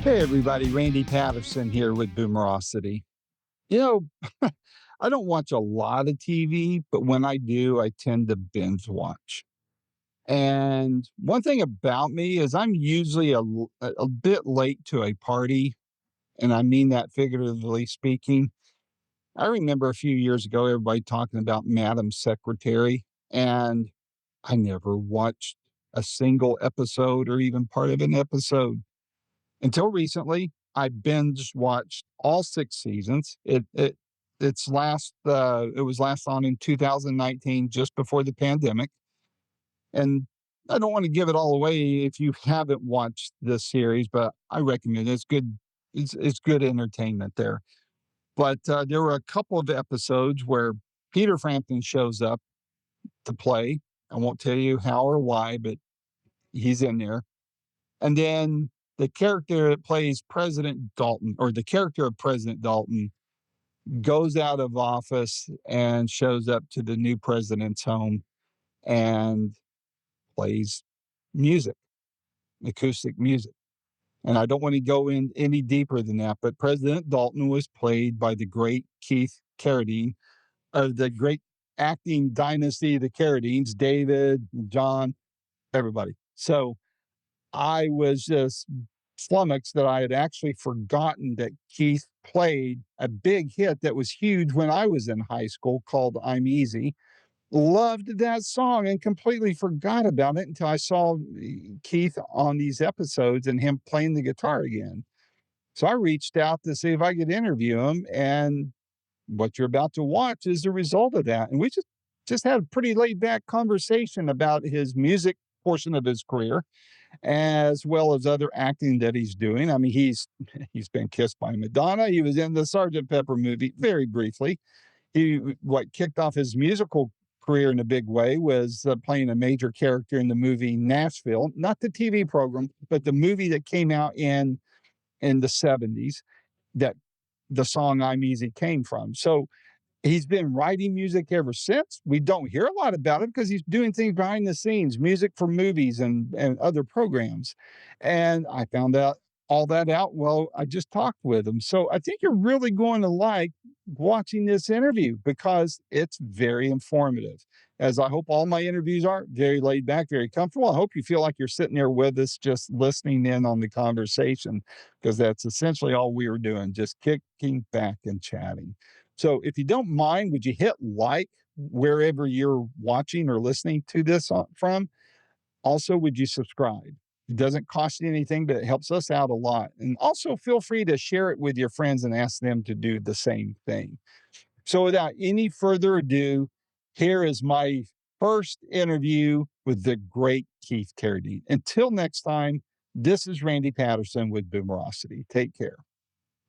Hey everybody, Randy Patterson here with Boomerosity. You know, I don't watch a lot of TV, but when I do, I tend to binge watch. And one thing about me is I'm usually a bit late to a party, and I mean that figuratively speaking. I remember a few years ago, everybody talking about Madam Secretary, and I never watched a single episode or even part of an episode. Until recently, I binge watched all 6 seasons. It was last on in 2019, just before the pandemic, and I don't wanna give it all away if you haven't watched this series, but I recommend it. It's good. It's good entertainment there. But, there were a couple of episodes where Peter Frampton shows up to play. I won't tell you how or why, but he's in there. And then the character that plays President Dalton, or the character of President Dalton, goes out of office and shows up to the new president's home and plays music, acoustic music. And I don't want to go in any deeper than that, but President Dalton was played by the great Keith Carradine of the great acting dynasty, the Carradines, David, John, everybody. So I was just flummoxed that I had actually forgotten that Keith played a big hit that was huge when I was in high school called I'm Easy. Loved that song and completely forgot about it until I saw Keith on these episodes and him playing the guitar again. So I reached out to see if I could interview him, and what you're about to watch is the result of that. And we just had a pretty laid back conversation about his music portion of his career as well as other acting that he's doing. I mean, he's been kissed by Madonna. He was in the Sergeant Pepper movie very briefly. What kicked off his musical career in a big way was playing a major character in the movie Nashville, not the TV program, but the movie that came out in the 70s that the song I'm Easy came from. So he's been writing music ever since. We don't hear a lot about it because he's doing things behind the scenes, music for movies and other programs. And I found out all that out. Well, I just talked with him. So I think you're really going to like watching this interview because it's very informative. As I hope all my interviews are, very laid back, very comfortable. I hope you feel like you're sitting there with us, just listening in on the conversation, because that's essentially all we were doing, just kicking back and chatting. So if you don't mind, would you hit like wherever you're watching or listening to this from? Also, would you subscribe? It doesn't cost you anything, but it helps us out a lot. And also feel free to share it with your friends and ask them to do the same thing. So without any further ado, here is my first interview with the great Keith Carradine. Until next time, this is Randy Patterson with Boomerosity. Take care.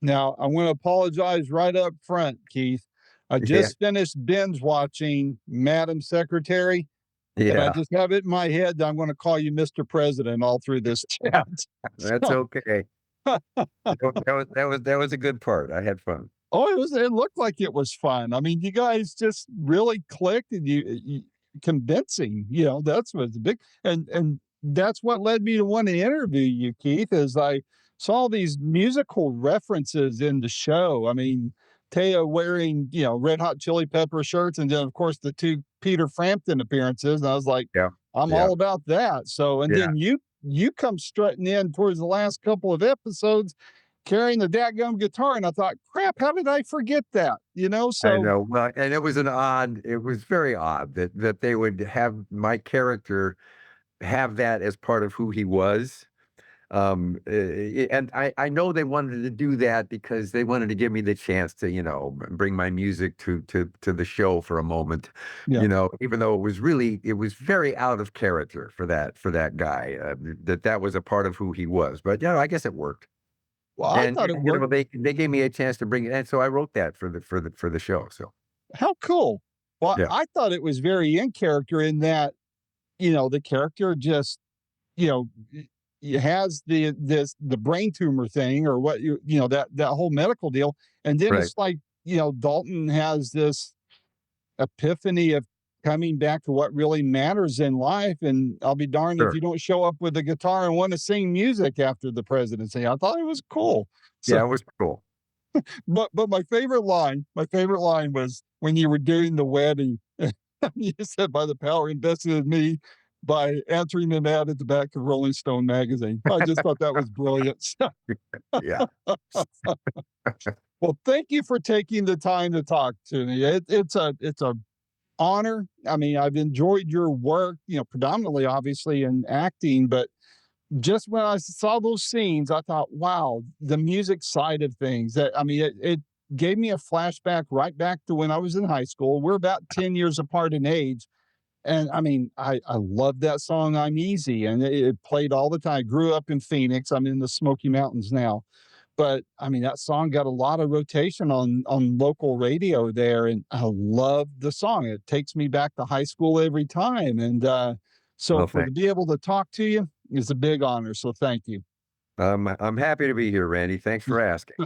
Now, I want to apologize right up front, Keith. I Yeah, just finished binge watching Madam Secretary, and I yeah, just have it in my head that I'm going to call you Mr. President all through this chat. that's So, okay. That was a good part. I had fun. oh, it looked like it was fun. I mean, you guys just really clicked and you convincing, that's what's big. And that's what led me to want to interview you, Keith, as I saw these musical references in the show. I mean, Taya wearing, Red Hot Chili Pepper shirts, and then of course the two Peter Frampton appearances. And I was like, Yeah, I'm yeah, all about that. So, and yeah. then you come strutting in towards the last couple of episodes carrying the dadgum guitar, and I thought, "Crap, how did I forget that?" I So know. Well, and it was very odd that they would have my character have that as part of who he was. And I know they wanted to do that because they wanted to give me the chance to, bring my music to the show for a moment, yeah. even though it was very out of character for that guy, that was a part of who he was. But I guess it worked. Well, I And, thought it worked. they gave me a chance to bring it and so I wrote that for the show, so, How cool. Well, yeah. I thought it was very in character in that, the character just, you know, has the brain tumor thing or what that whole medical deal. And then Right. it's like, Dalton has this epiphany of coming back to what really matters in life. And I'll be darned if Sure. you don't show up with a guitar and want to sing music after the presidency. I thought it was cool. So, Yeah, it was cool. but my favorite line was when you were doing the wedding. You said, "By the power invested in me by answering an ad at the back of Rolling Stone magazine." I just thought that was brilliant. Yeah. Well, thank you for taking the time to talk to me. It's a honor. I mean, I've enjoyed your work, predominantly obviously in acting, but just when I saw those scenes, I thought, wow, the music side of things. That I mean, it gave me a flashback right back to when I was in high school. We're about 10 years apart in age. And I mean, I love that song, I'm Easy. And it played all the time. I grew up in Phoenix. I'm in the Smoky Mountains now. But I mean, that song got a lot of rotation on local radio there, and I love the song. It takes me back to high school every time, and so Well, for to be able to talk to you is a big honor. So thank you. I'm happy to be here, Randy. Thanks for asking.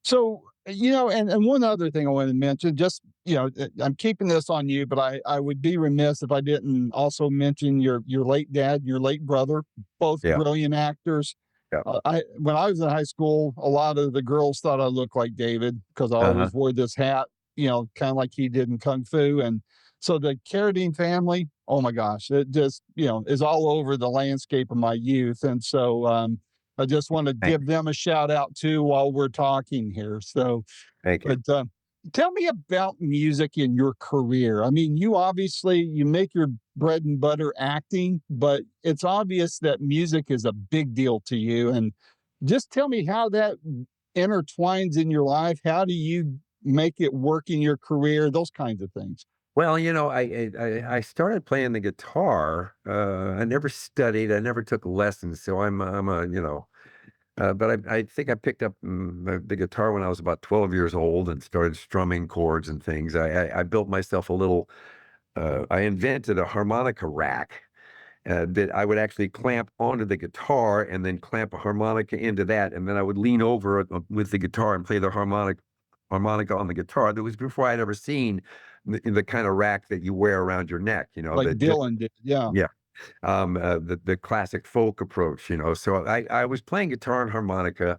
So, and one other thing I wanted to mention, just, I'm keeping this on you, but I would be remiss if I didn't also mention your late dad, your late brother, both Yeah, brilliant actors. yeah. When I was in high school, a lot of the girls thought I looked like David because I Uh-huh. always wore this hat, kind of like he did in Kung Fu. And so the Carradine family, oh my gosh, it just, is all over the landscape of my youth. And so, I just want to Thank give them a shout out too while we're talking here. So, thank you. but tell me about music in your career. I mean, you obviously you make your bread and butter acting, but it's obvious that music is a big deal to you. And just tell me how that intertwines in your life. How do you make it work in your career? Those kinds of things. Well, I started playing the guitar. I never studied. I never took lessons, so I'm a but I think I picked up the guitar when I was about 12 years old and started strumming chords and things. I built myself a little. I invented a harmonica rack that I would actually clamp onto the guitar and then clamp a harmonica into that, and then I would lean over it, with the guitar and play the harmonica on the guitar. That was before I'd ever seen the kind of rack that you wear around your neck, Like that just Dylan did. Yeah. yeah, the classic folk approach, So I was playing guitar and harmonica,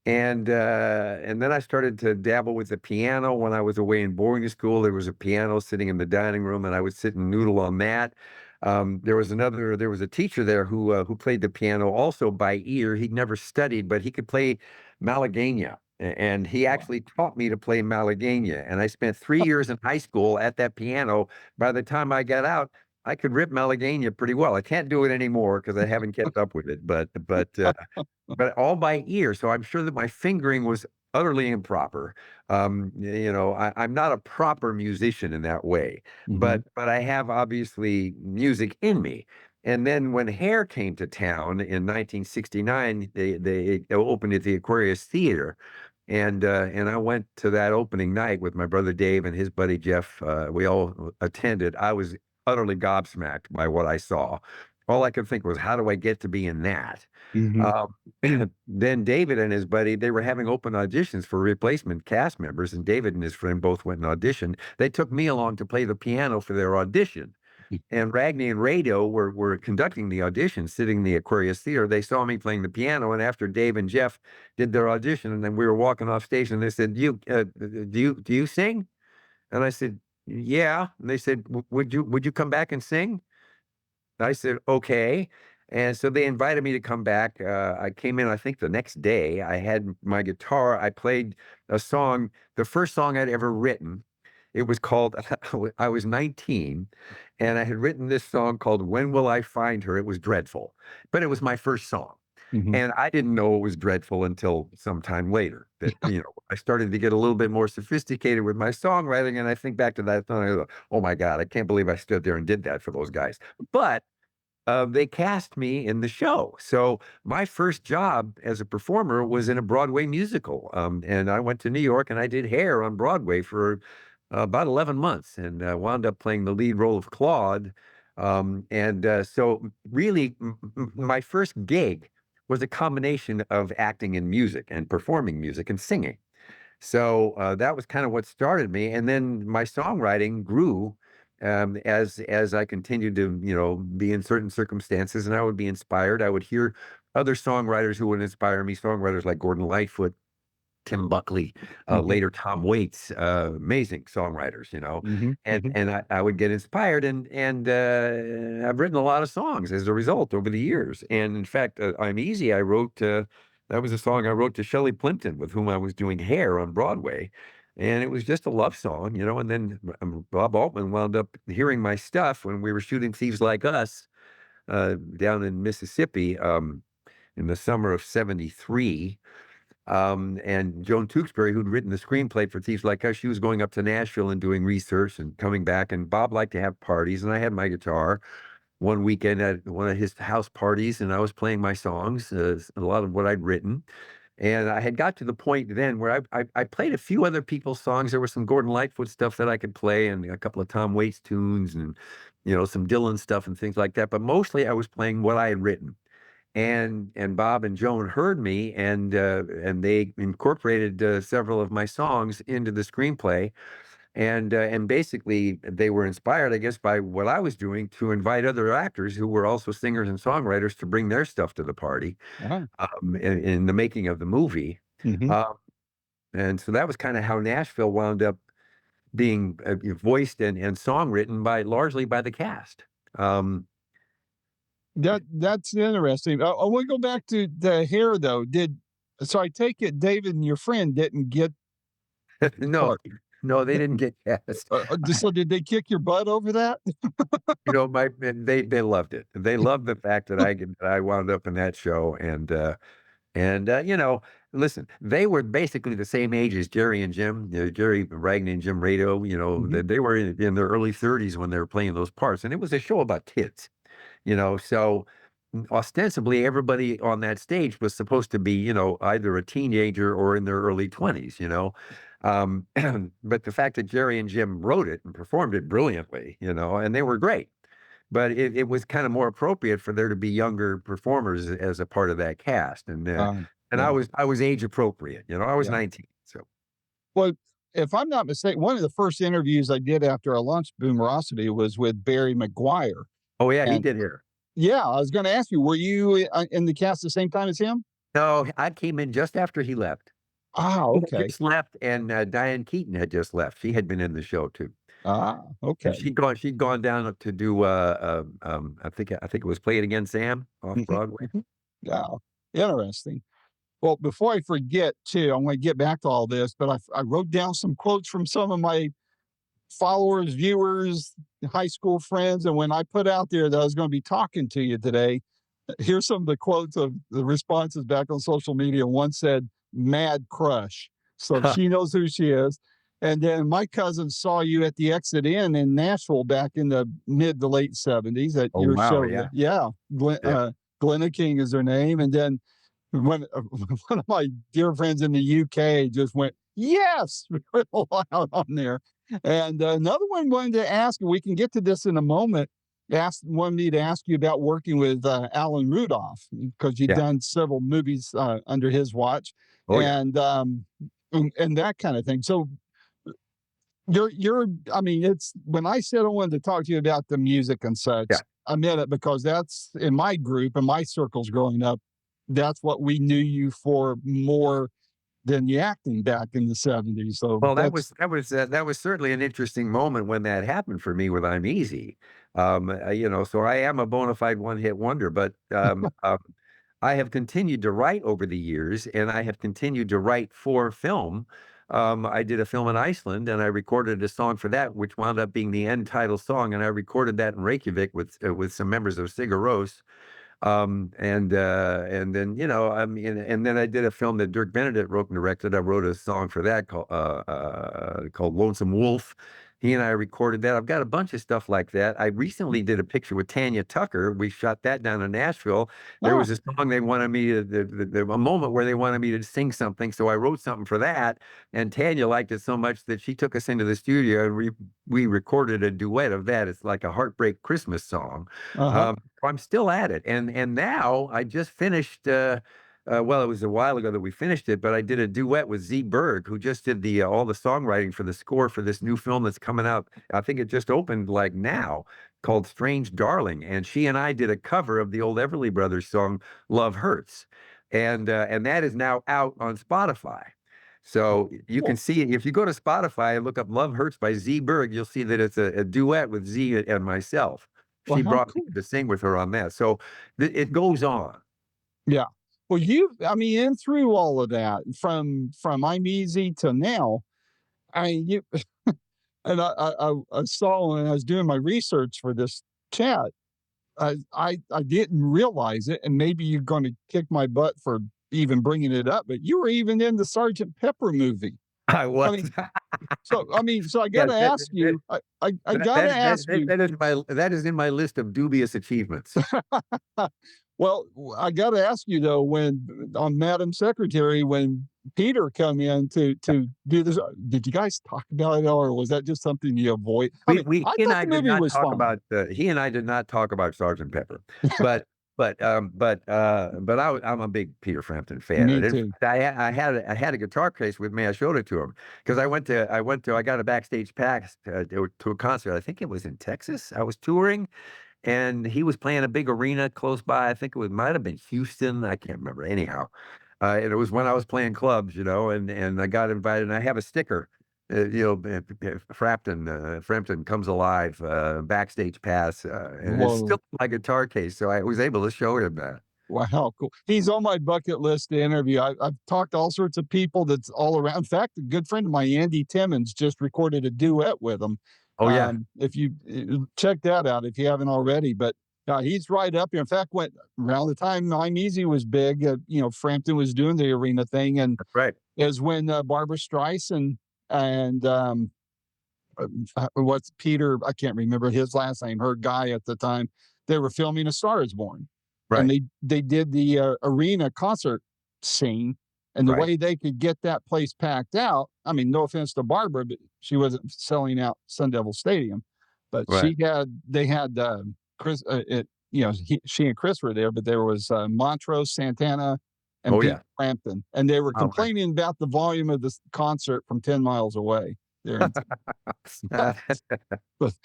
and then I started to dabble with the piano when I was away in boarding school. There was a piano sitting in the dining room, and I would sit and noodle on that. There was a teacher there who played the piano also by ear. He'd never studied, but he could play Malagueña, and he Wow. actually taught me to play Malagueña. And I spent 3 years in high school at that piano. By the time I got out, I could rip Malagueña pretty well. I can't do it anymore because I haven't kept up with it, but all by ear, so I'm sure that my fingering was utterly improper. I'm not a proper musician in that way, Hmm. but I have obviously music in me. And then when Hair came to town in 1969, they opened at the Aquarius Theater, and I went to that opening night with my brother Dave and his buddy Jeff. We all attended. I was utterly gobsmacked by what I saw. All I could think was, how do I get to be in that? Hmm. Um, then David and his buddy, they were having open auditions for replacement cast members, and David and his friend both went and auditioned. They took me along to play the piano for their audition. And Ragney and Rado were conducting the audition, sitting in the Aquarius Theater. They saw me playing the piano, and after Dave and Jeff did their audition, and then we were walking off stage, and they said, "Do you sing?" And I said, "Yeah." And they said, "Would you come back and sing?" I said, "Okay." And so they invited me to come back. I came in, I think the next day. I had my guitar. I played a song, the first song I'd ever written. It was called, I was 19, and I had written this song called When Will I Find Her? It was dreadful, but it was my first song. Hmm. And I didn't know it was dreadful until sometime later that, I started to get a little bit more sophisticated with my songwriting. And I think back to that song, I go, oh my God, I can't believe I stood there and did that for those guys. But they cast me in the show. So my first job as a performer was in a Broadway musical. And I went to New York and I did Hair on Broadway for about 11 months and wound up playing the lead role of Claude. So really, my first gig was a combination of acting and music and performing music and singing. So that was kind of what started me. And then my songwriting grew as I continued to, be in certain circumstances, and I would be inspired. I would hear other songwriters who would inspire me, songwriters like Gordon Lightfoot, Tim Buckley, Mhm, later Tom Waits, amazing songwriters, mhm, and mhm. I would get inspired, and I've written a lot of songs as a result over the years. And in fact, "I'm Easy," I wrote. That was a song I wrote to Shelley Plimpton, with whom I was doing Hair on Broadway, and it was just a love song, And then Bob Altman wound up hearing my stuff when we were shooting Thieves Like Us down in Mississippi in the summer of '73. And Joan Tewksbury, who'd written the screenplay for Thieves Like Us, she was going up to Nashville and doing research and coming back. And Bob liked to have parties, and I had my guitar one weekend at one of his house parties, and I was playing my songs, a lot of what I'd written. And I had got to the point then where I played a few other people's songs. There was some Gordon Lightfoot stuff that I could play, and a couple of Tom Waits tunes, and some Dylan stuff and things like that. But mostly I was playing what I had written. And Bob and Joan heard me, and they incorporated several of my songs into the screenplay, and basically they were inspired, I guess, by what I was doing, to invite other actors who were also singers and songwriters to bring their stuff to the party Ah, in the making of the movie. mhm. Um, and so that was kind of how Nashville wound up being voiced and songwritten largely by the cast. Um, That's interesting. I wanna go back to the hair, though. Did so I take it David and your friend didn't get the no, part. no, they didn't get cast. So did they kick your butt over that? My and they loved it. They loved the fact that I wound up in that show, and listen, they were basically the same age as Jerry and Jim, Jerry Ragney and Jim Rado. Mhm. They were in their early 30s when they were playing those parts, and it was a show about kids. So ostensibly everybody on that stage was supposed to be, either a teenager or in their early 20s. Um, but the fact that Jerry and Jim wrote it and performed it brilliantly, and they were great. But it was kind of more appropriate for there to be younger performers as a part of that cast. And Yeah, I was age appropriate, I was yeah. 19. So, Well, if I'm not mistaken, one of the first interviews I did after I launched Boomerosity was with Barry McGuire, oh yeah, he and did here. yeah, I was gonna ask you, were you, in the cast the same time as him? No, I came in just after he left. Ah, He had okay. just left, and Diane Keaton had just left. She had been in the show too. Ah, And okay. she'd gone down to do, I think it was Play It Again, Sam, off Mhm, Broadway. mhm. Yeah, interesting. Well, before I forget too, I wanna get back to all this, but I wrote down some quotes from some of my followers, viewers, high school friends, and when I put out there that I was gonna be talking to you today, here's some of the quotes of the responses back on social media. One said, "Mad crush." So she knows who she is. And then my cousin saw you at the Exit Inn in Nashville back in the mid to late 70s at Oh, your wow, show yeah, there. Yeah. yeah. Glenna King is her name. And then when one of my dear friends in the UK just went, "Yes," real loud on there. And another one wanted to ask, and we can get to this in a moment, wanted me to ask you about working with Alan Rudolph because you've Yeah. done several movies under his watch, Oh, yeah. and and that kind of thing. So I mean, it's when I said I wanted to talk to you about the music and Yeah. such, I meant it because that's in my group and my circles growing up. That's what we knew you for more than the acting back in the 70s. So Well, that's that was certainly an interesting moment when that happened for me with "I'm Easy." So I am a bona fide one-hit wonder, but, I have continued to write over the years, and I have continued to write for film. I did a film in Iceland, and I recorded a song for that, which wound up being the end title song, and I recorded that in Reykjavik with some members of Sigur Rós. And then, I mean, and then I did a film that Dirk Benedict wrote and directed. I wrote a song for that called Lonesome Wolf. He and I recorded that. I've got a bunch of stuff like that. I recently did a picture with Tanya Tucker. We shot that down in Nashville. There oh, was a song they wanted me to, a moment where they wanted me to sing something. So I wrote something for that. And Tanya liked it so much that she took us into the studio, and we recorded a duet of that. It's like a heartbreak Christmas song. uh-huh. I'm still at it, and now I just finished. well, it was a while ago that we finished it, but I did a duet with Z Berg, who just did the all the songwriting for the score for this new film that's coming out. I think it just opened like now, called Strange Darling, and she and I did a cover of the old Everly Brothers song "Love Hurts," and that is now out on Spotify. So you can Cool. see it if you go to Spotify and look up "Love Hurts" by Z Berg, you'll see that it's a duet with Z and myself. Well, She how brought me cool. to sing with her on that. So it goes on. Yeah. Well, I mean, in through all of that, from I'm Easy to now, I mean, you and I saw when I was doing my research for this chat, I didn't realize it, and maybe you're going to kick my butt for even bringing it up, but you were even in the Sergeant Pepper movie. I was. I mean, so I got Yes, to ask you, I got to ask you. that is in my list of dubious achievements. Well, I got to ask you though, when on Madam Secretary, when Peter come in to do this, did you guys talk about it, or was that just something you avoid? I mean, We I he and thought I the did movie not was talk fine. about, he and I did not talk about Sergeant Pepper, but but I'm a big Peter Frampton fan, Me and in too. fact, I had a guitar case with me. I showed it to him because I got a backstage pass, to a concert. I think it was in Texas. I was touring, and he was playing a big arena close by. I think it was might have been Houston. I can't remember. Anyhow, and it was when I was playing clubs, and I got invited. And I have a sticker, Frampton comes alive, backstage pass, and it's still Whoa. in my guitar case. So I was able to show him that. Wow, cool. He's on my bucket list to interview. I've talked to all sorts of people that's all around. In fact, a good friend of mine, Andy Timmons, just recorded a duet with him. Oh yeah, If you check that out, if you haven't already, but he's right up here. In fact, when around the time I'm Easy was big, Frampton was doing the arena thing, and that's right, is when Barbara Streisand and what's Peter, I can't remember his last name, her guy at the time, they were filming A Star Is Born. And right, they did the arena concert scene. And the right, way they could get that place packed out, I mean, no offense to Barbara, but she wasn't selling out Sun Devil Stadium. But right. they had Chris, she and Chris were there, but there was Montrose, Santana, and Oh Pete yeah. Frampton. And they were Oh, right. complaining about the volume of this concert from 10 miles away. There in But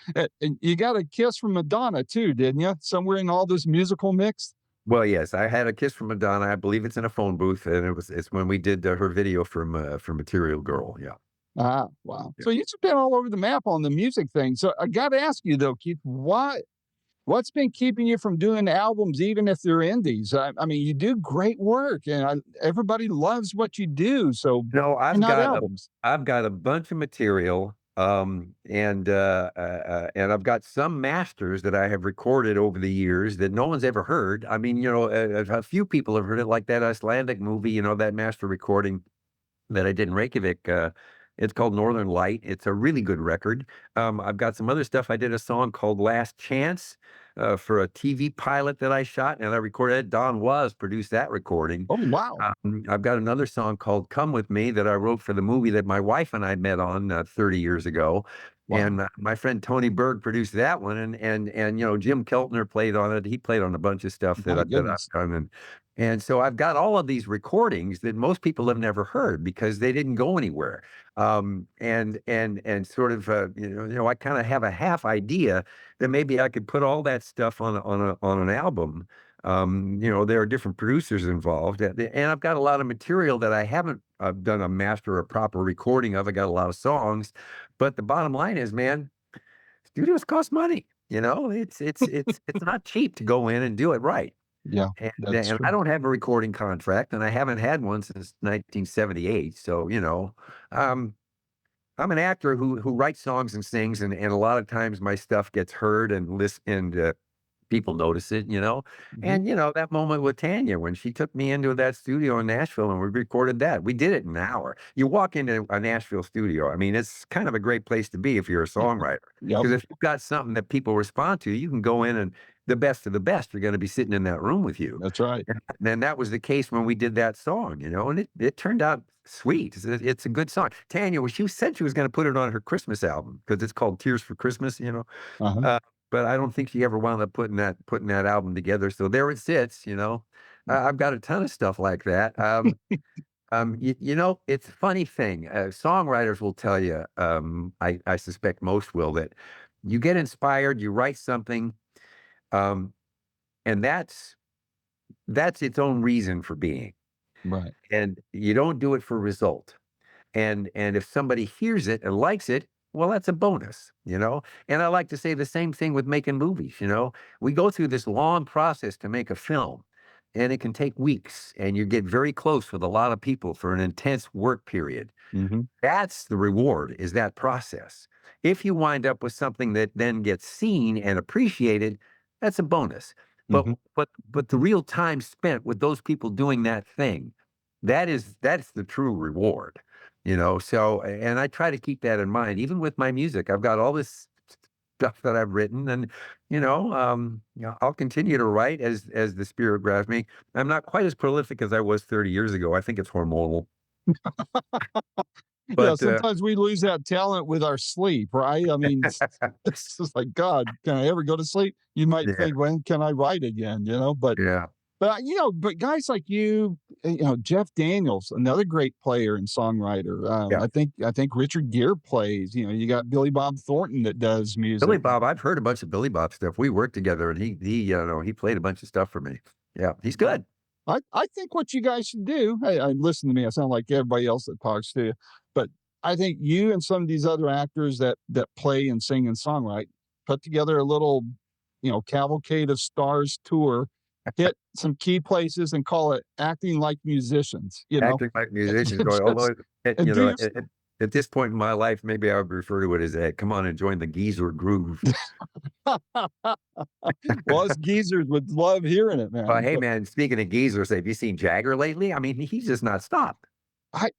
and you got a kiss from Madonna too, didn't you? Somewhere in all this musical mix? Well, yes, I had a kiss from Madonna. I believe it's in a phone booth, and it's when we did her video for Material Girl. Yeah, Ah, wow. yeah. So you've been all over the map on the music thing. So I gotta ask you though, Keith, what's been keeping you from doing albums even if they're indies? I mean, you do great work, and everybody loves what you do, so No, why not albums? I've got a bunch of material, and I've got some masters that I have recorded over the years that no one's ever heard. I mean, a few people have heard it, like that Icelandic movie, that master recording that I did in Reykjavik. It's called Northern Light. It's a really good record. I've got some other stuff. I did a song called Last Chance, for a TV pilot that I shot, and I recorded it. Don Was produced that recording. Oh, wow. I've got another song called "Come With Me" that I wrote for the movie that my wife and I met on, 30 years ago, and Wow. my friend Tony Berg produced that one, and Jim Keltner played on it. He played on a bunch of stuff My that I've goodness. done, and so I've got all of these recordings that most people have never heard because they didn't go anywhere. And sort of, I kind of have a half idea that maybe I could put all that stuff on an album. There are different producers involved, and I've got a lot of material that I haven't done a master or proper recording of. I got a lot of songs, but the bottom line is, man, studios cost money. It's not cheap to go in and do it right. Yeah, And that's and I true. don't have a recording contract, and I haven't had one since 1978. So, um, I'm an actor who writes songs and sings, and a lot of times my stuff gets heard and people notice it. Mhm. And, that moment with Tanya when she took me into that studio in Nashville and we recorded that. We did it in an hour. You walk into a Nashville studio, I mean, it's kind of a great place to be if you're a songwriter. Yep, Because if you've got something that people respond to, you can go in and the best of the best are gonna be sitting in that room with you. that's right. And that was the case when we did that song, and it turned out sweet. It's a good song. Tanya, well, she said she was gonna put it on her Christmas album because it's called Tears for Christmas. Uh-huh. Uh, but I don't think she ever wound up putting that album together, so there it sits. I've got a ton of stuff like that. It's a funny thing. Songwriters will tell you, I suspect most will, that you get inspired, you write something, um, and that's its own reason for being. Right. And you don't do it for result. And if somebody hears it and likes it, well, that's a bonus. And I like to say the same thing with making movies. We go through this long process to make a film, and it can take weeks, and you get very close with a lot of people for an intense work period. Mhm. That's the reward, is that process. If you wind up with something that then gets seen and appreciated, that's a bonus. But Mhm. but the real time spent with those people doing that thing, that's the true reward. So and I try to keep that in mind. Even with my music, I've got all this stuff that I've written, and I'll continue to write as the spirit grabs me. I'm not quite as prolific as I was 30 years ago. I think it's hormonal. Yeah, But sometimes we lose that talent with our sleep, right? I mean, it's just like, God, can I ever go to sleep? You might yeah, think, when can I write again? yeah, But guys like you, Jeff Daniels, another great player and songwriter. yeah. I think Richard Gere plays. You got Billy Bob Thornton that does Billy music. Bob, I've heard a bunch of Billy Bob stuff. We worked together, and he played a bunch of stuff for me. Yeah, he's good. I think what you guys should do. Hey, listen to me. I sound like everybody else that talks to you, but I think you and some of these other actors that play and sing and songwrite put together a little, cavalcade of stars tour, hit some key places, and call it acting like musicians. Acting like musicians And going, just although at, and you do know, your. at this point in my life, maybe I would refer to it as come on and join the geezer groove. Well, us geezers would love hearing it, But man. hey, But man, speaking of geezers, have you seen Jagger lately? I mean, he's just not stopped. I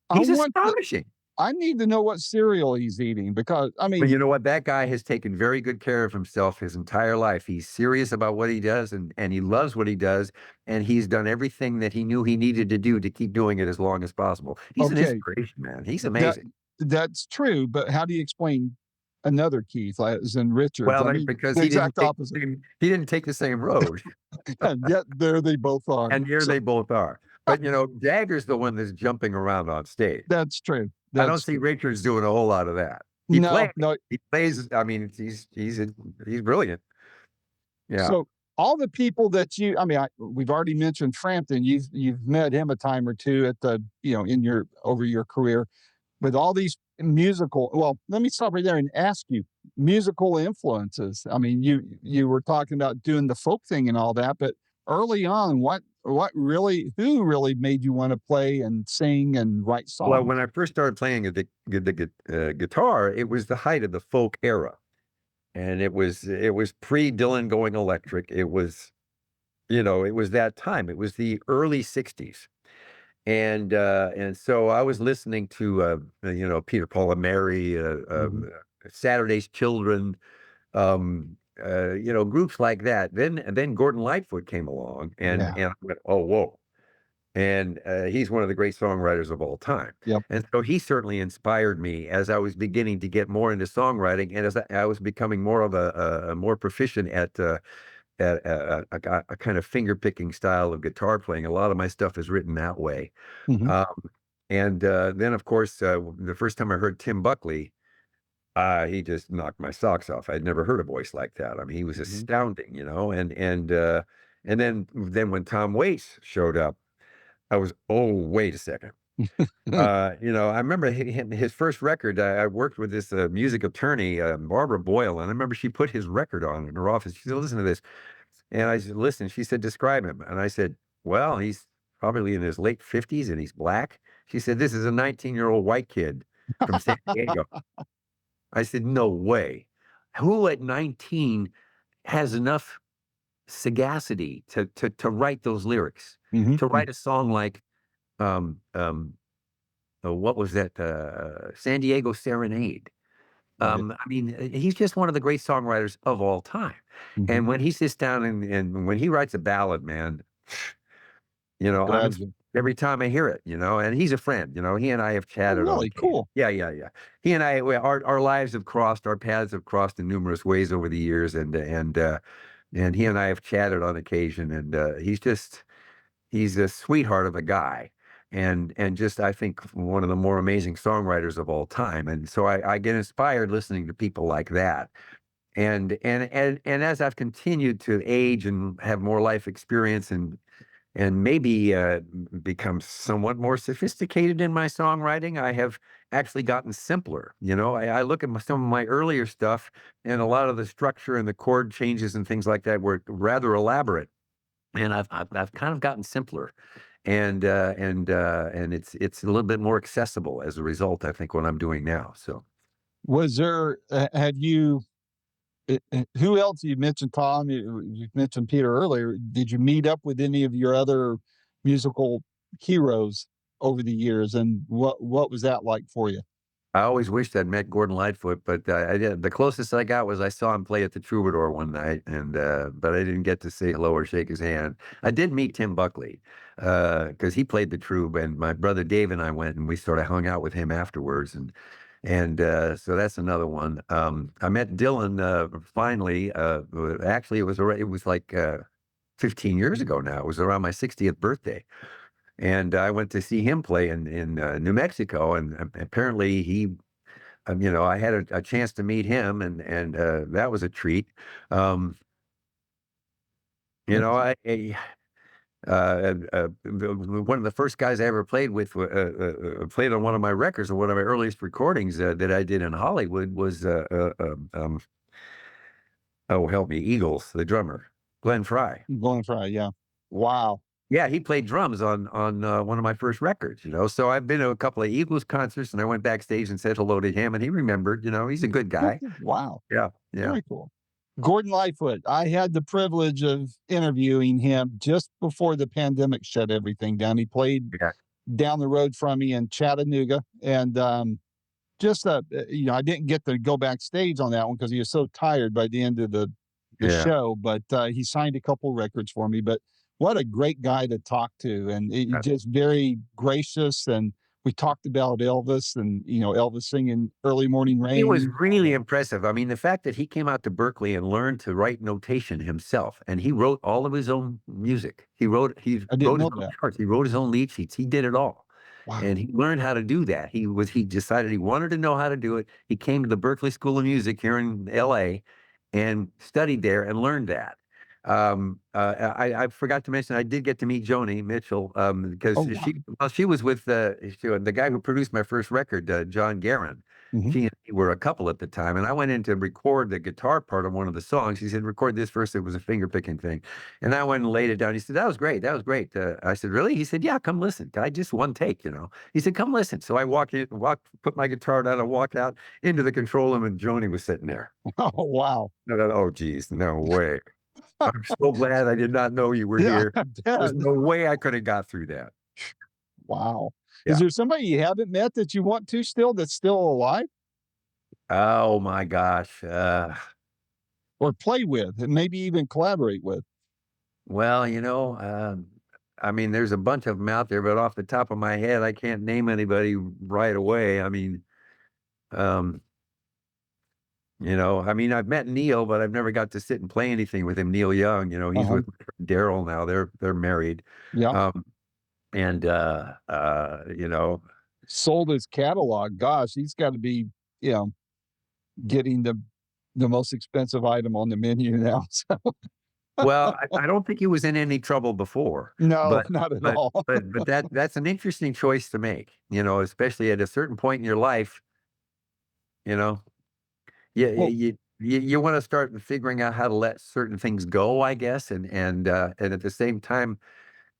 I He's want astonishing. I need to know what cereal he's eating because I But you mean, know what? That guy has taken very good care of himself his entire life. He's serious about what he does, and he loves what he does, and he's done everything that he knew he needed to do to keep doing it as long as possible. He's an okay, inspiration, man. He's that amazing. that's true, but how do you explain another Keith, as in Richards? Well, I mean, because the exact opposite, he didn't take the same road, and yet there they both are. and here So they both are. But Jagger's the one that's jumping around on stage. that's true. I don't That's see true. Richards doing a whole lot of that. He No, plays. no. He plays. I mean, he's brilliant. Yeah. So all the people that I mean, we've already mentioned Frampton. You've met him a time or two at in your over your career. With all these musical, well, let me stop right there and ask you, musical influences. I mean, you were talking about doing the folk thing and all that, but early on, who really made you want to play and sing and write Well, songs? when I first started playing guitar, it was the height of the folk era, and it was pre Dylan going electric. It was that time. It was the early '60s, and so I was listening to Peter, Paul and Mary, Mhm. Saturday's Children, groups like that. Then Gordon Lightfoot came along, and Yeah. and I went, oh whoa. And he's one of the great songwriters of all time. Yep. And so he certainly inspired me as I was beginning to get more into songwriting, and as I was becoming more of a more proficient at a kind of finger picking style of guitar playing. A lot of my stuff is written that way. Mhm. Um, and then, of course, the first time I heard Tim Buckley, he just knocked my socks off. I'd never heard a voice like that. I mean, he was Mhm. astounding. And then when Tom Waits showed up, I was, oh, wait a second. I remember his first record. I worked with this music attorney, Barbara Boyle, and I remember she put his record on in her office. She said, "Listen to this," and I said, "Listen." She said, "Describe him," and I said, "Well, he's probably in his late 50s and he's black." She said, "This is a 19-year-old white kid from San Diego." I said, "No way. Who at 19 has enough sagacity to write those lyrics, Mhm. to Mhm. write a song like um um." What was that? San Diego Serenade. Right. I mean, he's just one of the great songwriters of all time. Mhm. And when he sits down and when he writes a ballad, man, I'm Glad you. every time I hear it. And he's a friend. He and I have Oh, chatted on really? occasion. Cool. Yeah, yeah, yeah. He and I, our lives have crossed, our paths have crossed in numerous ways over the years, and he and I have chatted on occasion, and he's just He's a sweetheart of a guy, and just I think one of the more amazing songwriters of all time. And so I get inspired listening to people like that. And as I've continued to age and have more life experience and maybe become somewhat more sophisticated in my songwriting, I have actually gotten simpler. I look at some of my earlier stuff, and a lot of the structure and the chord changes and things like that were rather elaborate, and I've kind of gotten simpler, and it's a little bit more accessible as a result. I think what I'm doing now. So Was there, have you, who else? You mentioned Tom, you mentioned Peter earlier. Did you meet up with any of your other musical heroes over the years? And what was that like for you? I always wished I'd met Gordon Lightfoot, but I did. The closest I got was I saw him play at the Troubadour one night, and but I didn't get to say hello or shake his hand. I did meet Tim Buckley because he played the Troub, and my brother Dave and I went and we sort of hung out with him afterwards, and so that's another one. I met Dylan finally. Actually, it was like 15 years ago now. It was around my 60th birthday. And I went to see him play in New Mexico, and apparently I had a chance to meet him, and that was a treat. Um, you know, one of the first guys I ever played with, played on one of my records, or one of my earliest recordings that I did in Hollywood was, oh help me, Eagles, the drummer, Glenn Fry. Going Fry, yeah. Wow. Yeah, he played drums on one of my first records. So I've been to a couple of Eagles concerts, and I went backstage and said hello to him, and he remembered. He's a good guy. Wow. Yeah, yeah, Very cool. Gordon Lightfoot, I had the privilege of interviewing him just before the pandemic shut everything down. He played yeah, down the road from me in Chattanooga, and just I didn't get to go backstage on that one because he was so tired by the end of the yeah. show. But he signed a couple records for me. But what a great guy to talk to, and just very gracious. And we talked about Elvis, and Elvis singing "Early Morning He was Rain." really impressive. I mean, the fact that he came out to Berkeley and learned to write notation himself, and he wrote all of his own music. He I didn't wrote his know own that. charts. He wrote his own lead sheets. He did it all. And Wow. he learned how to do that. He decided he wanted to know how to do it. He came to the Berkeley School of Music here in LA and studied there and learned that. I forgot to mention I did get to meet Joni Mitchell, because Oh wow. she was with the guy who produced my first record, John Guerin. Hmm. She and he were a couple at the time, and I went in to record the guitar part of one of the songs. He said, "Record this first." It was a finger picking thing, and I went and laid it down. He said, "That was great. That was great." I said, "Really?" He said, "Yeah, come listen. I just one take." He said, "Come listen." So I put my guitar down, and walked out into the control room, and Joni was sitting there. Oh wow. No, no, oh, geez, no way. I'm so glad I did not know you were Yeah, here. I There's bet. no way I could have got through that. Wow. Is Yeah. there somebody you haven't met that you want to still that's still alive Oh my gosh. or play with and maybe even collaborate with? Well, I mean, there's a bunch of them out there, but off the top of my head, I can't name anybody right away. I mean, um, I mean, I've met Neil, but I've never got to sit and play anything with him. Neil Young, he's Uh-huh. with my friend Daryl now. They're married. Yeah. Um, and Sold his catalog. Gosh, he's got to be, you know, getting the most expensive item on the menu now. So, well, I don't think he was in any trouble before, no, but not at but all. but that's an interesting choice to make, especially at a certain point in your life, you know. You Well, you wanna start figuring out how to let certain things go, I guess, and at the same time,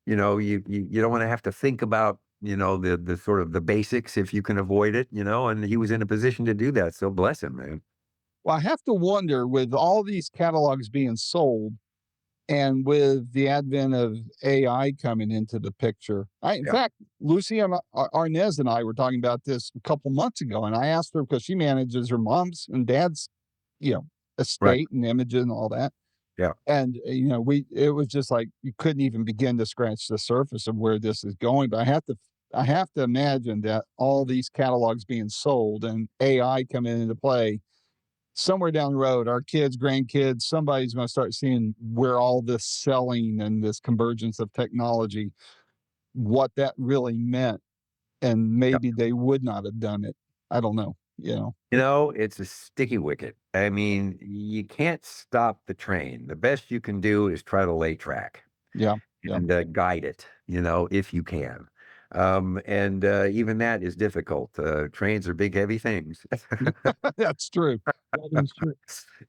you don't wanna have to think about, the sort of the basics if you can avoid it, and he was in a position to do that, so bless him, man. well, I have to wonder with all these catalogs being sold and with the advent of AI coming into the picture. In Yeah, fact, Lucia Arnez and I were talking about this a couple months ago, and I asked her because she manages her mom's and dad's, you know, right. estate and images and all that. Yeah. And it was just like you couldn't even begin to scratch the surface of where this is going. But I have to imagine that all these catalogs being sold and AI coming into play, somewhere down the road, our kids, grandkids, somebody's going to start seeing where all this selling and this convergence of technology, what that really meant, and Yep. maybe they would not have done it. I don't know. You know. You know, it's a sticky wicket. I mean, you can't stop the train. The best you can do is try to lay track Yeah. Yeah. and guide it, you know, if you can. And even that is difficult. Trains are big, heavy things, That's true. That is true.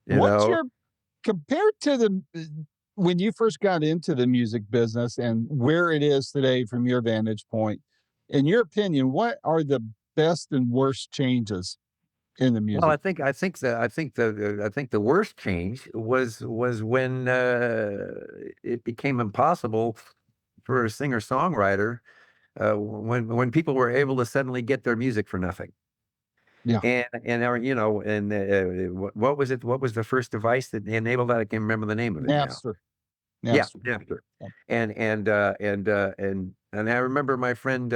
you What's know. your compared to the when you first got into the music business and where it is today from your vantage point, in your opinion, what are the best and worst changes in the Well, music? I think the worst change was when it became impossible for a singer songwriter when people were able to suddenly get their music for nothing. Yeah. And our, you know, and what was it? What was the first device that enabled that? I can't remember the name of it now. Napster. Yeah, Napster. yeah, sure. Yeah. And I remember my friend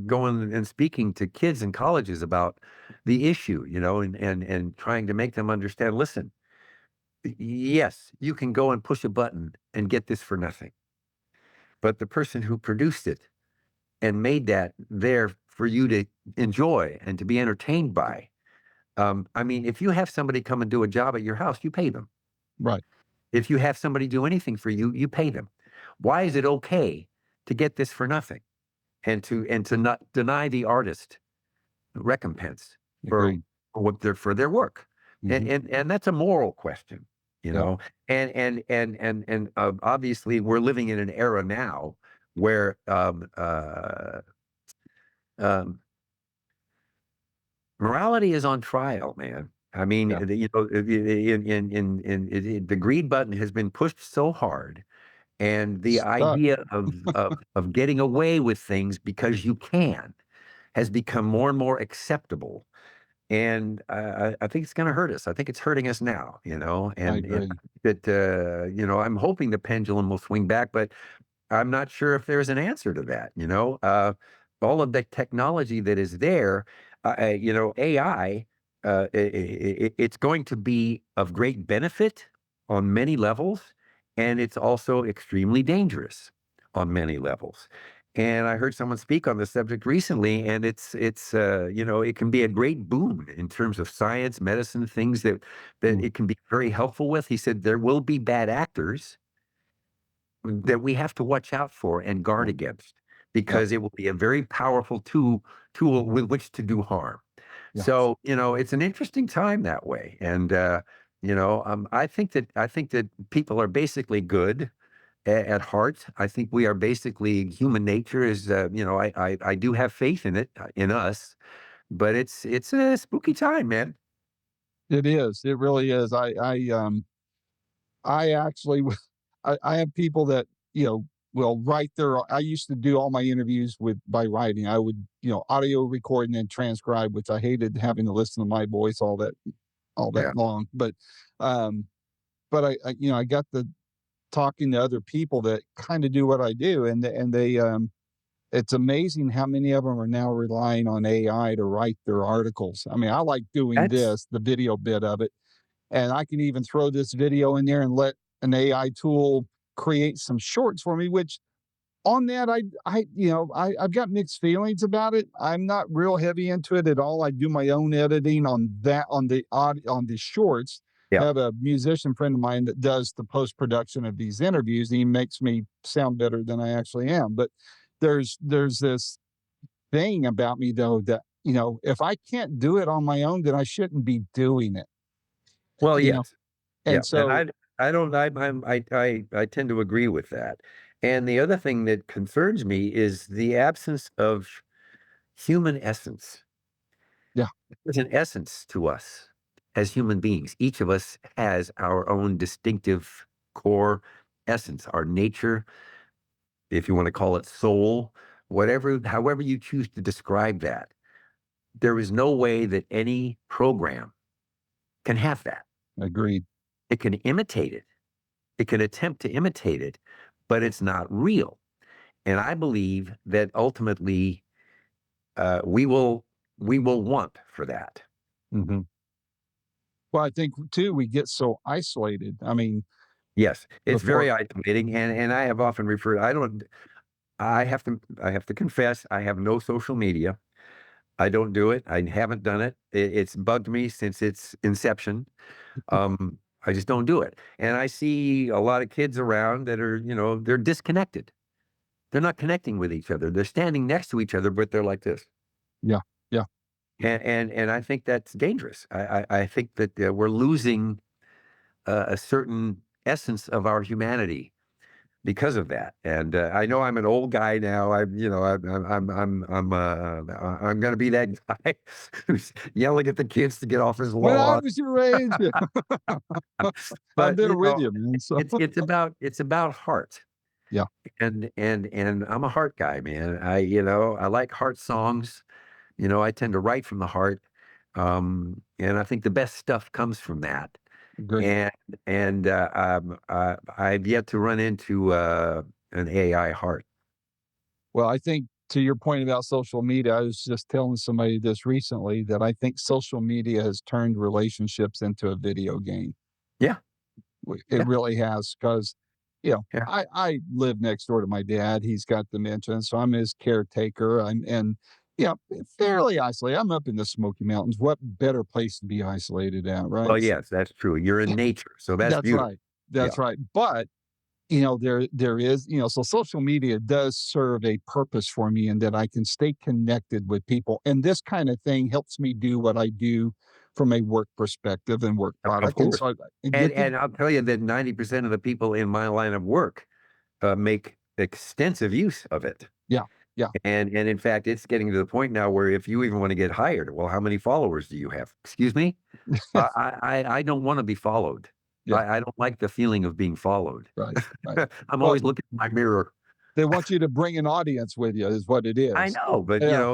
going and speaking to kids in colleges about the issue, you know, and trying to make them understand. Listen, yes, you can go and push a button and get this for nothing, but the person who produced it and made that there for you to enjoy and to be entertained by. I mean, if you have somebody come and do a job at your house, you pay them. Right. If you have somebody do anything for you, you pay them. Why is it okay to get this for nothing and to not deny the artist recompense for Agreed. for their work? Hmm. And that's a moral question, you Yeah. know. And obviously we're living in an era now where um, morality is on trial, man. I mean, Yeah. you know, the greed button has been pushed so hard, and the Stuck. idea of getting away with things because you can has become more and more acceptable. And I think it's going to hurt us. I think it's hurting us now, you know. I And agree. that you know, I'm hoping the pendulum will swing back, but I'm not sure if there's an answer to that, you know? All of the technology that is there, you know, AI, it's going to be of great benefit on many levels, and it's also extremely dangerous on many levels. And I heard someone speak on the subject recently, and you know, it can be a great boon in terms of science, medicine, things that Mm. it can be very helpful with. He said there will be bad actors that we have to watch out for and guard Yeah. against Yeah. because it will be a very powerful tool with which to do harm. Yeah. So, you know, it's an interesting time that way. And you know, I think that people are basically good at heart. I think we are basically human nature is you know, I do have faith in it in us, but it's a spooky time, man. It is. It really is. I actually, I have people that, you know, will write their, I used to do all my interviews with, by writing. I would, you know, audio record and then transcribe, which I hated having to listen to my voice all that Yeah. long. Um, but you know, I got the talking to other people that kind of do what I do. It's amazing how many of them are now relying on AI to write their articles. I mean, I like doing That's this, the video bit of it, and I can even throw this video in there and let an AI tool create some shorts for me, which on that, you know, I've got mixed feelings about it. I'm not real heavy into it at all. I do my own editing on that, on the shorts. I yeah. have a musician friend of mine that does the post production of these interviews. And he makes me sound better than I actually am. But there's this thing about me though that, you know, if I can't do it on my own, then I shouldn't be doing it. Well, You know, yes. Yeah, and and so I don't I tend to agree with that. And the other thing that concerns me is the absence of human essence. yeah, There's an essence to us as human beings. Each of us has our own distinctive core essence, our nature, if you want to call it soul, whatever, however you choose to describe that. There is no way that any program can have that. agreed. It can imitate it. It can attempt to imitate it, but it's not real. And I believe that ultimately uh, we will we will want for that. Mhm. Well, I think too, we get so isolated. I mean, Yes, it's before very isolating, and I have often referred I don't I have to confess, I have no social media. I don't do it. I haven't done it. It's bugged me since its inception. I just don't do it. And I see a lot of kids around that are, they're disconnected. They're not connecting with each other. They're standing next to each other, but they're like this. yeah, yeah. And I think that's dangerous. I think that we're losing a certain essence of our humanity because of that. And I know I'm an old guy now. I'm going to be that guy who's yelling at the kids to get off his When I lawn. was your age, I'm But there with you, man. So it's about heart. yeah, And I'm a heart guy, man. I like heart songs. I tend to write from the heart. And I think the best stuff comes from that. agree. And I've yet to run into an AI heart. Well, I think to your point about social media, I was just telling somebody this recently that I think social media has turned relationships into a video game. Yeah, It yeah, really has, because yeah. I live next door to my dad. He's got dementia, so I'm his caretaker. And fairly isolated. I'm up in the Smoky Mountains. What better place to be isolated at, Well, right? yes, that's true. You're in nature, so that's That's beautiful. right. Yeah. That's right. But there is, so social media does serve a purpose for me in that I can stay connected with people. And this kind of thing helps me do what I do from a work perspective and work Of product. And course. so I And get to, and I'll tell you that 90% of the people in my line of work make extensive use of it. yeah, yeah, And in fact, it's getting to the point now where if you even want to get hired, well, how many followers do you have? Excuse me? I don't want to be followed. yeah, I don't like the feeling of being followed. right, right. I'm Well, always looking in my mirror. they want you to bring an audience with you, is what it I is. know, but Yeah,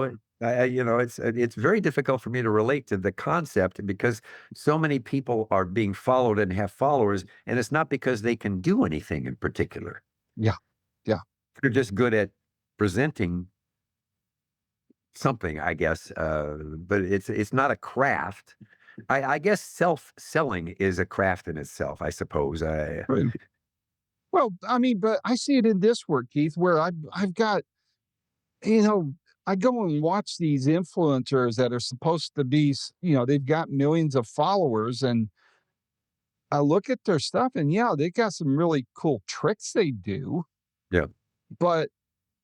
it's very difficult for me to relate to the concept because so many people are being followed and have followers, and it's not because they can do anything in particular. yeah, yeah. They're just good at presenting something, I guess. But it's not a craft. I guess selling is a craft in itself, I suppose. Right. Well, I mean, but I see it in this work, Keith, where I've got, you know, I go and watch these influencers that are supposed to be, they've got millions of followers, and I look at their stuff, and yeah, they got some really cool tricks they do, Yeah, but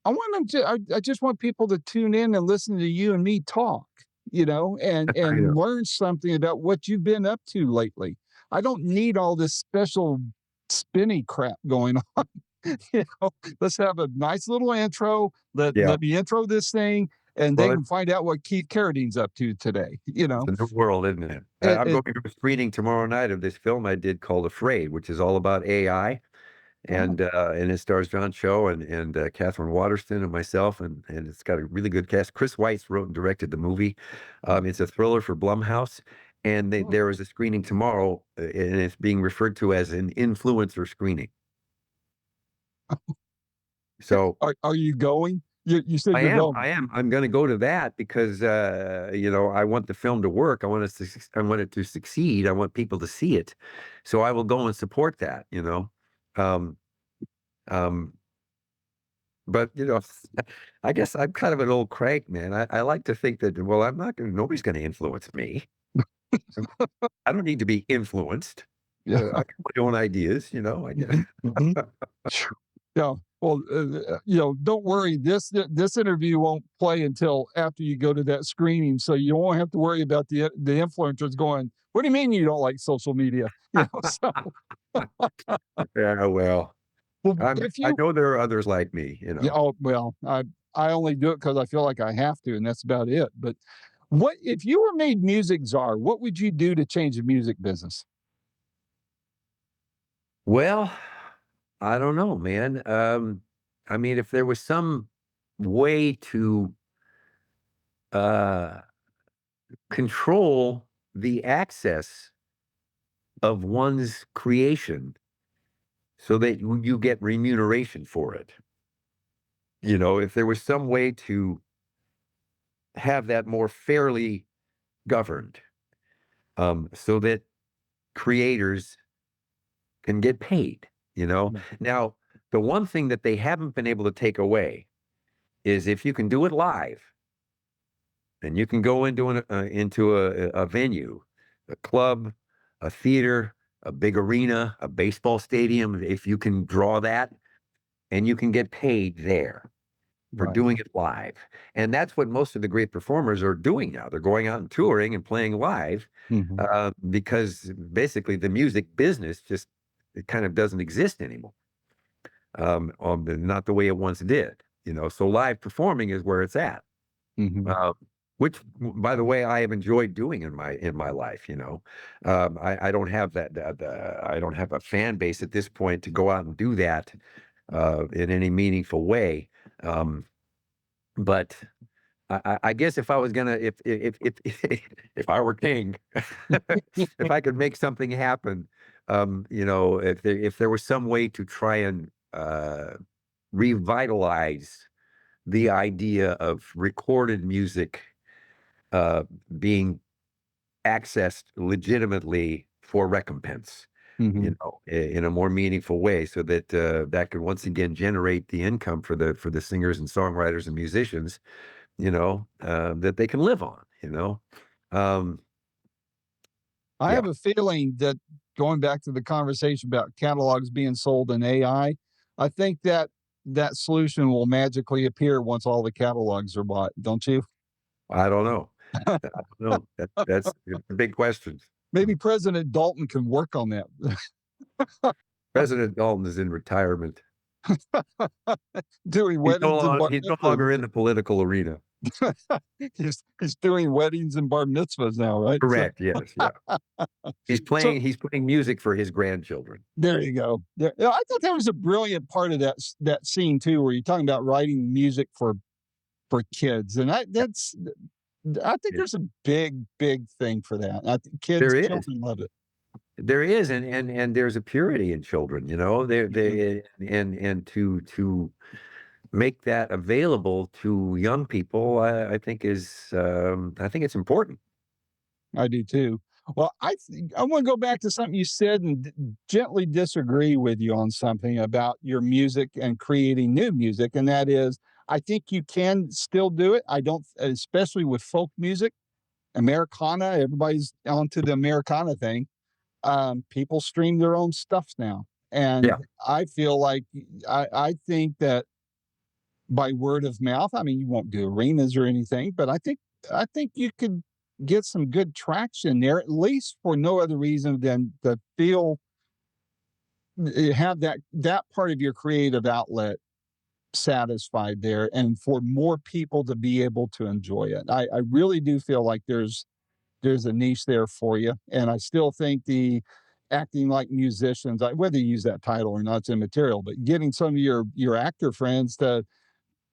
I want them to, I just want people to tune in and listen to you and me talk, and I know. learn something about what you've been up to lately. I don't need all this special spinny crap going on. you know, let's have a nice little intro. Yeah. Let me intro this thing, and they Well, can find out what Keith Carradine's up to today. it's a new world, isn't it? It, I'm it going to a screening tomorrow night of this film I did called Afraid, which is all about AI. oh, And it stars John Cho and Catherine Waterston and myself, and it's got a really good cast. Chris Weitz wrote and directed the movie. It's a thriller for Blumhouse, and oh. there is a screening tomorrow, and it's being referred to as an influencer screening. So Are you going? You said I you're am, going. I am, I'm going to go to that because I want the film to work. I want it to succeed. I want people to see it, so I will go and support that. Um, um, But, I guess I'm kind of an old crank, man. I like to think that, well, nobody's gonna influence me. Um, I don't need to be influenced. Yeah. I got my own ideas, I get Mhm, mhm. Yeah. Well, don't worry. This interview won't play until after you go to that screening, so you won't have to worry about the influencers going, "What do you mean you don't like social media?" So, Yeah, well, well, if I you, know there are others like me, yeah, oh, well, I only do it because I feel like I have to, and that's about it. But what if you were made music czar? What would you do to change the music business? Well, I don't know, man. I mean, if there was some way to, uh, control the access of one's creation so that you get remuneration for it. If there was some way to have that more fairly governed, so that creators can get paid, you know? Yeah. Now, the one thing that they haven't been able to take away is if you can do it live and you can go into a venue, a club, a theater, a big arena, a baseball stadium, if you can draw that and you can get paid there for Right. doing it live. And that's what most of the great performers are doing now. They're going out and touring and playing live Mhm. because basically the music business just it kind of doesn't exist anymore. Not the way it once did, you know. So live performing is where it's at. Mhm. Uh, which, by the way, I have enjoyed doing in my life. You know, I don't have I don't have a fan base at this point to go out and do that in any meaningful way. Um, but I guess if I was gonna, if I were king, if I could make something happen, you know, if there was some way to try and revitalize the idea of recorded music uh, being accessed legitimately for recompense, you Mhm. know, in a more meaningful way, so that that could once again generate the income for the singers and songwriters and musicians, you know, that they can live on, you know. Um, I yeah, have a feeling that going back to the conversation about catalogs being sold in I think that that solution will magically appear once all the catalogs are bought, don't you? I don't know. I don't know. That's a big question. Maybe President Dalton can work on that. President Dalton is in retirement. Doing weddings and bar He's no mitzvahs. longer in the political arena. He's doing weddings and bar mitzvahs now, right? So Correct. Yes. Yeah. so He's playing music for his grandchildren. there you go. There, yeah, I thought that was a brilliant part of that scene too, where you're talking about writing music for kids, and I think Yeah. there's a big thing for that. I think There kids, is. children love it. There is, and there's a purity in children, you know. Mhm. They and to make that available to young people, I think is I think it's important. I do too. Well, I want to go back to something you said and gently disagree with you on something about your music and creating new music, and that is, I think you can still do it. I don't, especially with folk music, Americana. Everybody's onto the Americana thing. People stream their own stuff now, Yeah. and I feel like I think that by word of mouth. I mean, you won't do arenas or anything, but I think you could get some good traction there, at least for no other reason than to feel have that part of your creative outlet satisfied there, and for more people to be able to enjoy it. I really do feel like there's a niche there for you, and I still think the acting like musicians, whether you use that title or not, it's immaterial. But getting some of your actor friends to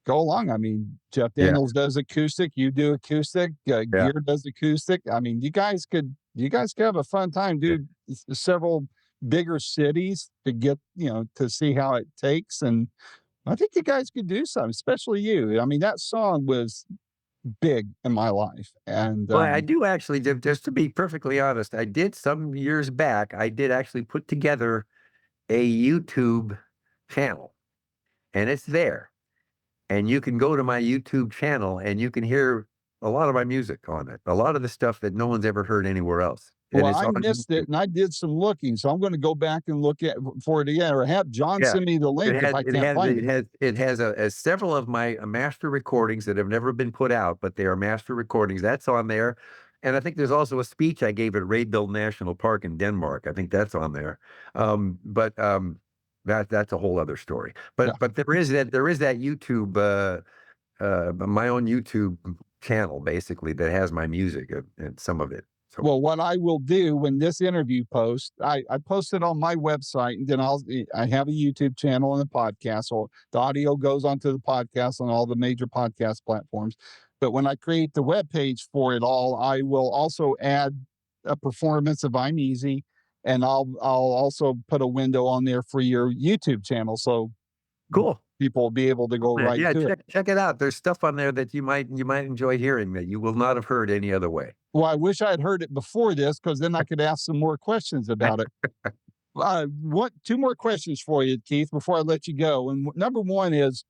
go along. I mean, Jeff Yeah. Daniels does acoustic, you do acoustic, Yeah. Gear does acoustic. I mean, you guys could have a fun time, Yeah. do several bigger cities to get, to see how it takes. And I think you guys could do something, especially you. I mean, that song was big in my life. And Well, I do actually, just to be perfectly honest, I did some years back. I did actually put together a YouTube channel, and it's there. And you can go to my YouTube channel and you can hear a lot of my music on it. A lot of the stuff that no one's ever heard anywhere else. And well, it's I on missed YouTube. it and I did some looking. So I'm going to go back and look at for it again, or have John Yeah. send me the link if I can't find it. It has several of my master recordings that have never been put out, but they are master recordings. That's on there. And I think there's also a speech I gave at Raidbill National Park in Denmark. I think that's on there. But that's a whole other story. Yeah. But there is that YouTube my own YouTube channel basically that has my music and some of it. So Well, what I will do when this interview posts, I post it on my website, and then I have a YouTube channel and a podcast. So the audio goes onto the podcast on all the major podcast platforms. But when I create the web page for it all, I will also add a performance of I'm Easy, and I'll also put a window on there for your YouTube channel. So cool. people will be able to go Yeah, right yeah, to it. check it out. There's stuff on there that you might enjoy hearing that you will not have heard any other way. Well, I wish I had heard it before this because then I could ask some more questions about it. What two more questions for you, Keith, before I let you go. And number one is,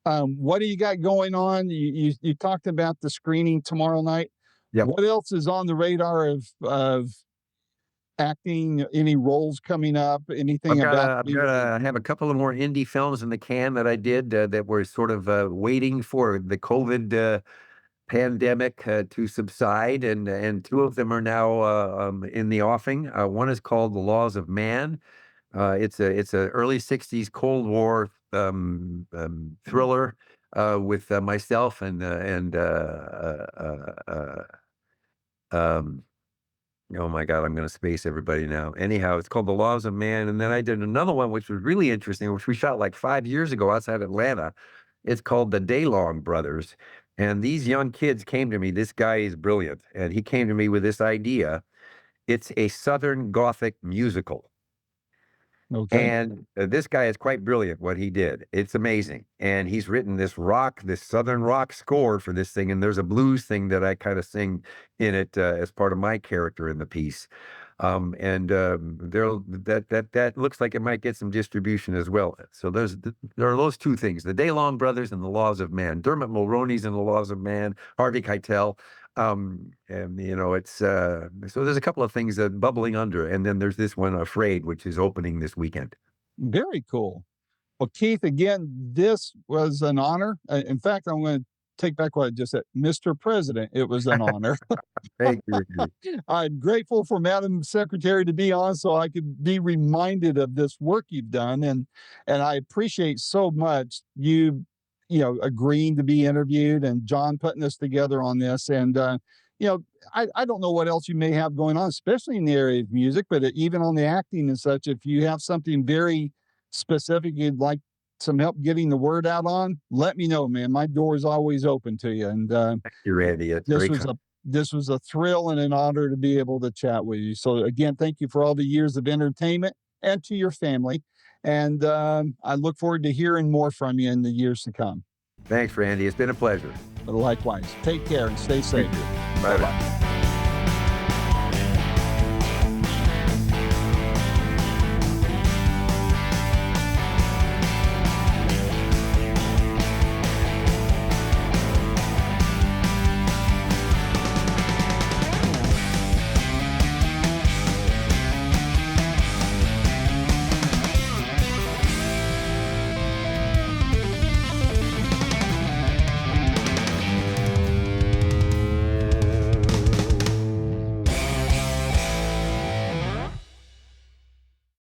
what do you got going on? You talked about the screening tomorrow night. Yep. What else is on the radar of acting? Any roles coming up? Anything about to I've be got released? I have a couple of more indie films in the can that I did that were sort of waiting for the COVID pandemic to subside, and two of them are now in the offing. One is called The Laws of Man. It's a early '60s Cold War thriller with myself um, oh my God, I'm going to space everybody now. Anyhow, it's called The Laws of Man. And then I did another one, which was really interesting, which we shot like 5 years ago outside Atlanta. It's called The Daylong Brothers. And these young kids came to me. This guy is brilliant. And he came to me with this idea. It's a Southern Gothic musical. Okay. And this guy is quite brilliant what he did. It's amazing. And he's written this Southern rock score for this thing. And there's a blues thing that I kind of sing in it as part of my character in the piece. That looks like it might get some distribution as well. So there are those two things: the Daylong Brothers and the Laws of Man. Dermot Mulroney's in the Laws of Man. Harvey Keitel. And it's so there's a couple of things bubbling under, and then there's this one, Afraid, which is opening this weekend. Very cool. Well, Keith, again, this was an honor. In fact, I'm going to take back what I just said. Mr. President, it was an honor. Thank you. Randy. I'm grateful for Madam Secretary to be on so I could be reminded of this work you've done. And I appreciate so much agreeing to be interviewed and John putting us together on this. And I don't know what else you may have going on, especially in the area of music, but even on the acting and such, if you have something very specific you'd like some help getting the word out on, let me know, man. My door is always open to you. And You're Randy. It's this very was kind. a this was a thrill and an honor to be able to chat with you. So again, thank you for all the years of entertainment and to your family. And I look forward to hearing more from you in the years to come. Thanks, Randy. It's been a pleasure. But likewise, take care and stay You safe. too. Bye Bye. bye.